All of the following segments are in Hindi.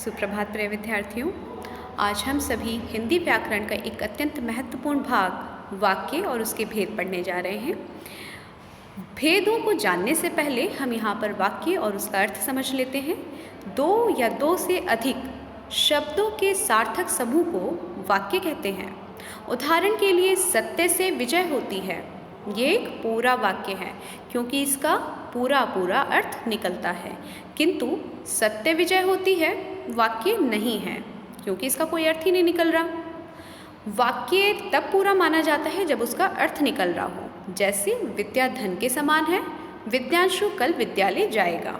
सुप्रभात प्रिय विद्यार्थियों। आज हम सभी हिंदी व्याकरण का एक अत्यंत महत्वपूर्ण भाग वाक्य और उसके भेद पढ़ने जा रहे हैं। भेदों को जानने से पहले हम यहाँ पर वाक्य और उसका अर्थ समझ लेते हैं। दो या दो से अधिक शब्दों के सार्थक समूह को वाक्य कहते हैं। उदाहरण के लिए सत्य से विजय होती है, ये एक पूरा वाक्य है क्योंकि इसका पूरा अर्थ निकलता है, किंतु सत्य विजय होती है वाक्य नहीं है क्योंकि इसका कोई अर्थ ही नहीं निकल रहा। वाक्य तब पूरा माना जाता है जब उसका अर्थ निकल रहा हो, जैसे विद्या धन के समान है, विद्यांशु कल विद्यालय जाएगा।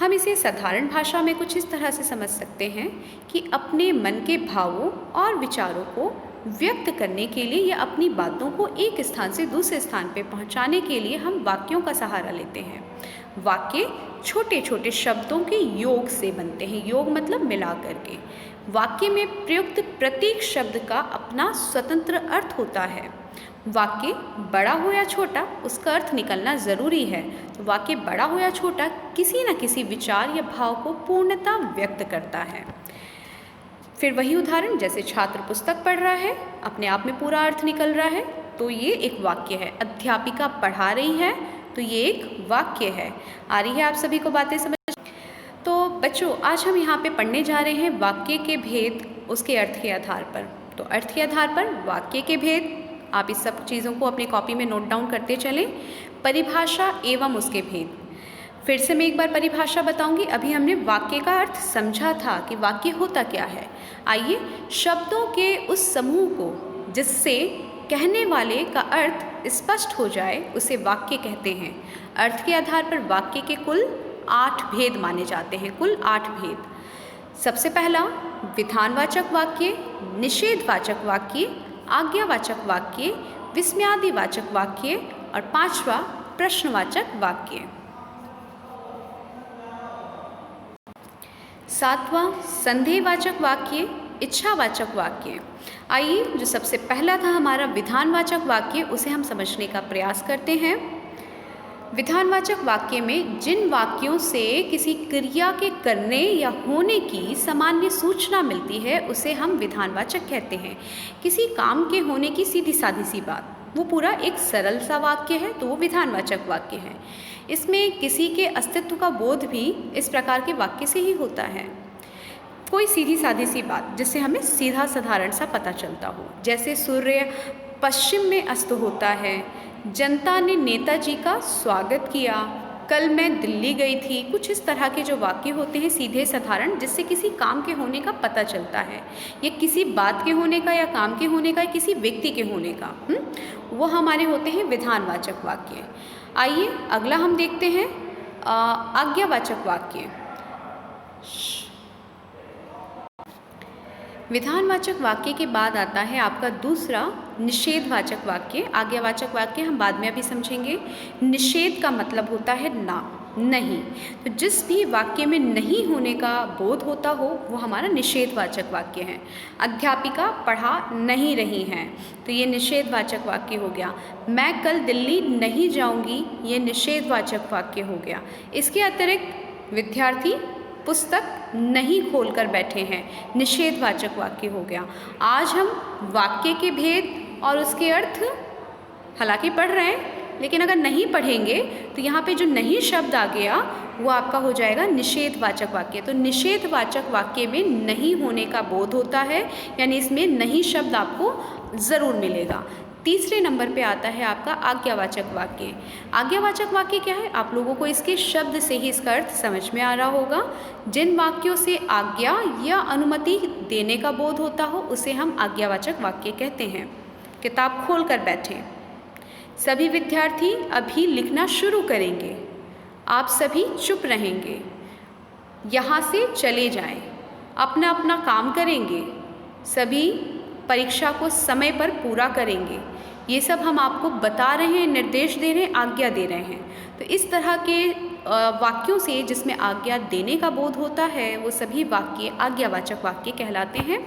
हम इसे साधारण भाषा में कुछ इस तरह से समझ सकते हैं कि अपने मन के भावों और विचारों को व्यक्त करने के लिए या अपनी बातों को एक स्थान से दूसरे स्थान पर पहुंचाने के लिए हम वाक्यों का सहारा लेते हैं। वाक्य छोटे छोटे शब्दों के योग से बनते हैं, योग मतलब मिला करके। वाक्य में प्रयुक्त प्रत्येक शब्द का अपना स्वतंत्र अर्थ होता है। वाक्य बड़ा हो या छोटा उसका अर्थ निकलना ज़रूरी है। तो वाक्य बड़ा हो या छोटा किसी न किसी विचार या भाव को पूर्णतः व्यक्त करता है। फिर वही उदाहरण, जैसे छात्र पुस्तक पढ़ रहा है, अपने आप में पूरा अर्थ निकल रहा है, तो ये एक वाक्य है। अध्यापिका पढ़ा रही है, तो ये एक वाक्य है। आ रही है आप सभी को बातें समझ? तो बच्चों, आज हम यहाँ पे पढ़ने जा रहे हैं वाक्य के भेद उसके अर्थ के आधार पर। तो अर्थ के आधार पर वाक्य के भेद, आप इस सब चीज़ों को अपनी कॉपी में नोट डाउन करते चलें। परिभाषा एवं उसके भेद, फिर से मैं एक बार परिभाषा बताऊंगी। अभी हमने वाक्य का अर्थ समझा था कि वाक्य होता क्या है। आइए, शब्दों के उस समूह को जिससे कहने वाले का अर्थ स्पष्ट हो जाए उसे वाक्य कहते हैं। अर्थ के आधार पर वाक्य के कुल 8 भेद माने जाते हैं, कुल 8 भेद। सबसे पहला विधानवाचक वाक्य, निषेधवाचक वाक्य, आज्ञावाचक वाक्य, विस्मयादिवाचक वाक्य और 5वां प्रश्नवाचक वाक्य। 7वां संदेहवाचक वाक्य, इच्छावाचक वाक्य। आइए, जो सबसे पहला था हमारा विधानवाचक वाक्य, उसे हम समझने का प्रयास करते हैं। विधानवाचक वाक्य में जिन वाक्यों से किसी क्रिया के करने या होने की सामान्य सूचना मिलती है उसे हम विधानवाचक कहते हैं। किसी काम के होने की सीधी सादी सी बात, वो पूरा एक सरल सा वाक्य है, तो वो विधानवाचक वाक्य है। इसमें किसी के अस्तित्व का बोध भी इस प्रकार के वाक्य से ही होता है। कोई सीधी सादी सी बात जिससे हमें सीधा साधारण सा पता चलता हो, जैसे सूर्य पश्चिम में अस्त होता है, जनता ने नेताजी का स्वागत किया, कल मैं दिल्ली गई थी। कुछ इस तरह के जो वाक्य होते हैं सीधे साधारण, जिससे किसी काम के होने का पता चलता है, या किसी बात के होने का या काम के होने का, किसी व्यक्ति के होने का, वो हमारे होते हैं विधानवाचक वाक्य। आइए अगला हम देखते हैं आज्ञावाचक वाक्य। विधानवाचक वाक्य के बाद आता है आपका दूसरा निषेधवाचक वाक्य। आज्ञावाचक वाक्य हम बाद में अभी समझेंगे। निषेध का मतलब होता है ना, नहीं। तो जिस भी वाक्य में नहीं होने का बोध होता हो वो हमारा निषेधवाचक वाक्य है। अध्यापिका पढ़ा नहीं रही हैं, तो ये निषेधवाचक वाक्य हो गया। मैं कल दिल्ली नहीं जाऊंगी, ये निषेधवाचक वाक्य हो गया। इसके अतिरिक्त विद्यार्थी पुस्तक नहीं खोलकर बैठे हैं, निषेधवाचक वाक्य हो गया। आज हम वाक्य के भेद और उसके अर्थ हालांकि पढ़ रहे हैं, लेकिन अगर नहीं पढ़ेंगे तो यहाँ पे जो नहीं शब्द आ गया वो आपका हो जाएगा निषेधवाचक वाक्य। तो निषेधवाचक वाक्य में नहीं होने का बोध होता है, यानी इसमें नहीं शब्द आपको ज़रूर मिलेगा। तीसरे नंबर पे आता है आपका आज्ञावाचक वाक्य। आज्ञावाचक वाक्य क्या है? आप लोगों को इसके शब्द से ही इसका अर्थ समझ में आ रहा होगा। जिन वाक्यों से आज्ञा या अनुमति देने का बोध होता हो उसे हम आज्ञावाचक वाक्य कहते हैं। किताब खोल कर बैठे, सभी विद्यार्थी अभी लिखना शुरू करेंगे, आप सभी चुप रहेंगे, यहाँ से चले जाएं, अपना अपना काम करेंगे, सभी परीक्षा को समय पर पूरा करेंगे। ये सब हम आपको बता रहे हैं, निर्देश दे रहे हैं, आज्ञा दे रहे हैं। तो इस तरह के वाक्यों से जिसमें आज्ञा देने का बोध होता है वो सभी वाक्य आज्ञावाचक वाक्य कहलाते हैं।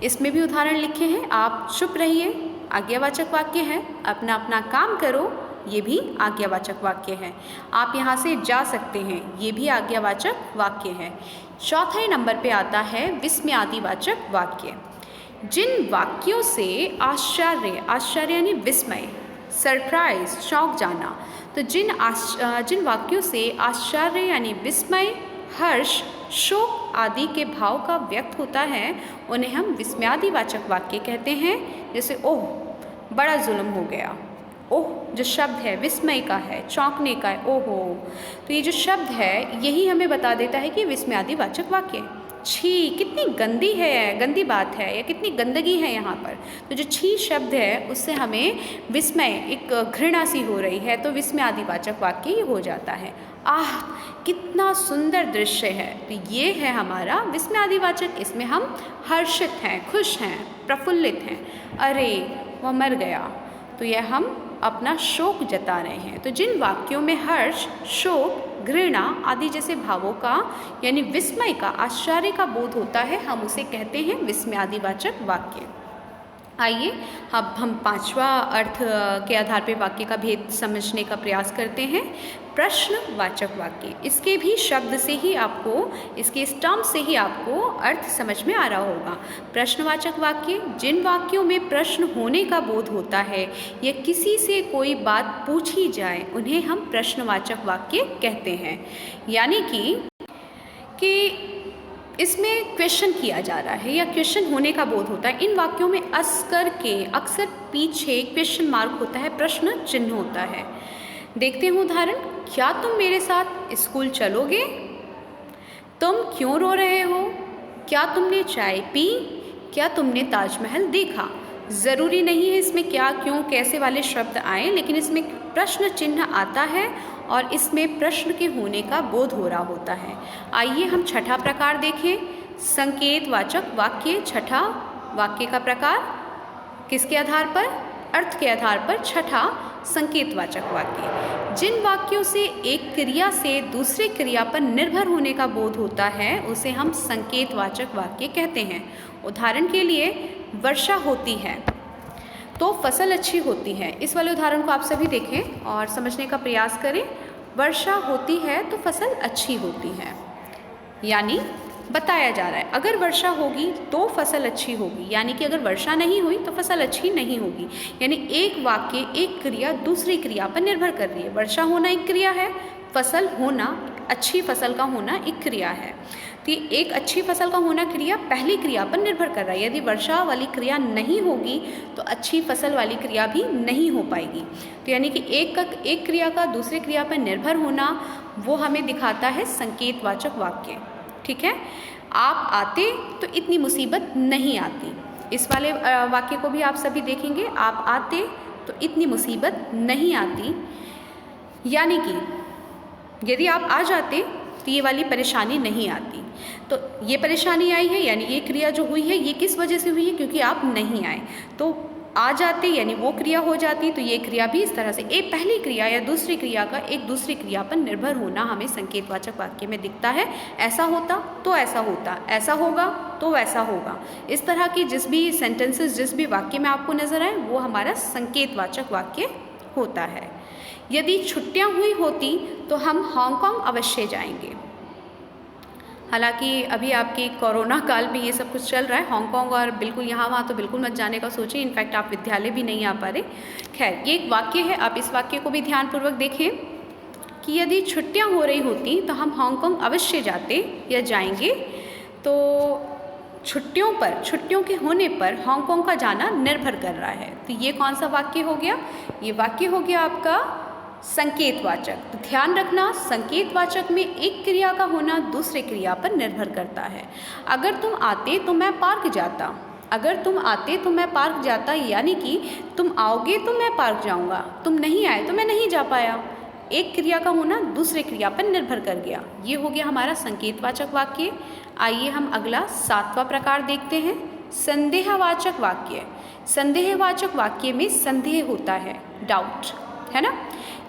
इसमें भी उदाहरण लिखे हैं। आप चुप रहिए, आज्ञावाचक वाक्य है। अपना अपना काम करो, ये भी आज्ञावाचक वाक्य है। आप यहाँ से जा सकते हैं, ये भी आज्ञावाचक वाक्य है। चौथे नंबर पे आता है विस्मयादिवाचक वाक्य। जिन वाक्यों से आश्चर्य, आश्चर्य यानी विस्मय, सरप्राइज, चौंक जाना, तो जिन वाक्यों से आश्चर्य यानी विस्मय, हर्ष, शोक आदि के भाव का व्यक्त होता है उन्हें हम विस्मयादिवाचक वाक्य कहते हैं। जैसे ओह बड़ा जुल्म हो गया, ओह जो शब्द है विस्मय का है, चौंकने का है, ओहो, तो ये जो शब्द है यही हमें बता देता है कि विस्मयादिवाचक वाक्य। छी कितनी गंदी है, गंदी बात है, या कितनी गंदगी है यहाँ पर, तो जो छी शब्द है उससे हमें विस्मय, एक घृणा सी हो रही है, तो विस्मयादिवाचक वाक्य ही हो जाता है। आह कितना सुंदर दृश्य है, तो ये है हमारा विस्मयादिवाचक। इसमें हम हर्षित हैं, खुश हैं, प्रफुल्लित हैं। अरे वह मर गया, तो यह हम अपना शोक जता रहे हैं। तो जिन वाक्यों में हर्ष, शोक, घृणा आदि जैसे भावों का यानी विस्मय का, आश्चर्य का बोध होता है, हम उसे कहते हैं विस्मयादिवाचक वाक्य। आइए अब हम पांचवा अर्थ के आधार पर वाक्य का भेद समझने का प्रयास करते हैं। प्रश्नवाचक वाक्य। इसके भी शब्द से ही आपको, इसके स्टर्म से ही आपको अर्थ समझ में आ रहा होगा। प्रश्नवाचक वाक्य, जिन वाक्यों में प्रश्न होने का बोध होता है या किसी से कोई बात पूछी जाए उन्हें हम प्रश्नवाचक वाक्य कहते हैं। यानी कि इसमें क्वेश्चन किया जा रहा है या क्वेश्चन होने का बोध होता है। इन वाक्यों में अक्सर पीछे क्वेश्चन मार्क होता है, प्रश्न चिन्ह होता है। देखते हैं उदाहरण। क्या तुम मेरे साथ स्कूल चलोगे? तुम क्यों रो रहे हो? क्या तुमने चाय पी? क्या तुमने ताजमहल देखा? ज़रूरी नहीं है इसमें क्या, क्यों, कैसे वाले शब्द आए, लेकिन इसमें प्रश्न चिन्ह आता है और इसमें प्रश्न के होने का बोध हो रहा होता है। आइए हम छठा प्रकार देखें, संकेतवाचक वाक्य। छठा वाक्य का प्रकार किसके आधार पर? अर्थ के आधार पर। छठा संकेतवाचक वाक्य। जिन वाक्यों से एक क्रिया से दूसरे क्रिया पर निर्भर होने का बोध होता है उसे हम संकेतवाचक वाक्य कहते हैं। उदाहरण के लिए, वर्षा होती है तो फसल अच्छी होती है। इस वाले उदाहरण को आप सभी देखें और समझने का प्रयास करें। वर्षा होती है तो फसल अच्छी होती है, यानी बताया जा रहा है अगर वर्षा होगी तो फसल अच्छी होगी, यानी कि अगर वर्षा नहीं हुई तो फसल अच्छी नहीं होगी। यानी एक वाक्य, एक क्रिया दूसरी क्रिया पर निर्भर कर रही है। वर्षा होना एक क्रिया है, फसल होना, अच्छी फसल का होना एक क्रिया है। तो एक अच्छी फसल का होना क्रिया पहली क्रिया पर निर्भर कर रहा है। यदि वर्षा वाली क्रिया नहीं होगी तो अच्छी फसल वाली क्रिया भी नहीं हो पाएगी। तो यानी कि एक क्रिया का दूसरे क्रिया पर निर्भर होना वो हमें दिखाता है संकेतवाचक वाक्य। ठीक है। आप आते तो इतनी मुसीबत नहीं आती। इस वाले वाक्य को भी आप सभी देखेंगे। आप आते तो इतनी मुसीबत नहीं आती, यानी कि यदि आप आ जाते तो ये वाली परेशानी नहीं आती। तो ये परेशानी आई है, यानी ये क्रिया जो हुई है ये किस वजह से हुई है? क्योंकि आप नहीं आए। तो आ जाते यानी वो क्रिया हो जाती, तो ये क्रिया भी इस तरह से एक पहली क्रिया या दूसरी क्रिया का एक दूसरी क्रिया पर निर्भर होना हमें संकेतवाचक वाक्य में दिखता है। ऐसा होता तो ऐसा होता, ऐसा होगा तो वैसा होगा। इस तरह की जिस भी सेंटेंसेस, जिस भी वाक्य में आपको नजर आए वो हमारा संकेतवाचक वाक्य होता है। यदि छुट्टियां हुई होती तो हम हांगकांग अवश्य जाएंगे। हालांकि अभी आपकी कोरोना काल में ये सब कुछ चल रहा है, हांगकांग और बिल्कुल यहाँ वहाँ तो बिल्कुल मत जाने का सोचें। इनफैक्ट आप विद्यालय भी नहीं आ पा रहे। खैर, ये एक वाक्य है, आप इस वाक्य को भी ध्यानपूर्वक देखें कि यदि छुट्टियाँ हो रही होती तो हम हांगकांग अवश्य जाते या जाएंगे। तो छुट्टियों के होने पर हांगकांग का जाना निर्भर कर रहा है। तो ये कौन सा वाक्य हो गया? ये वाक्य हो गया आपका संकेतवाचक। तो ध्यान रखना, संकेतवाचक में एक क्रिया का होना दूसरे क्रिया पर निर्भर करता है। अगर तुम आते तो मैं पार्क जाता, अगर तुम आते तो मैं पार्क जाता, यानी कि तुम आओगे तो मैं पार्क जाऊंगा, तुम नहीं आए तो मैं नहीं जा पाया। एक क्रिया का होना दूसरे क्रिया पर निर्भर कर गया। ये हो गया हमारा संकेतवाचक वाक्य। आइए हम अगला सातवां प्रकार देखते हैं, संदेहवाचक वाक्य। संदेहवाचक वाक्य में संदेह होता है, डाउट, है ना।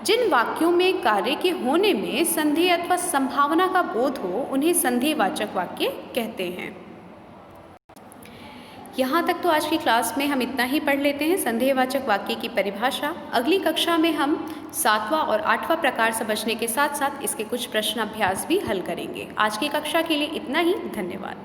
जिन वाक्यों में कार्य के होने में संदेह अथवा संभावना का बोध हो उन्हें संदेहवाचक वाक्य कहते हैं। यहाँ तक तो आज की क्लास में हम इतना ही पढ़ लेते हैं, संदेहवाचक वाक्य की परिभाषा। अगली कक्षा में हम 7वां और 8वां प्रकार समझने के साथ साथ इसके कुछ प्रश्न अभ्यास भी हल करेंगे। आज की कक्षा के लिए इतना ही, धन्यवाद।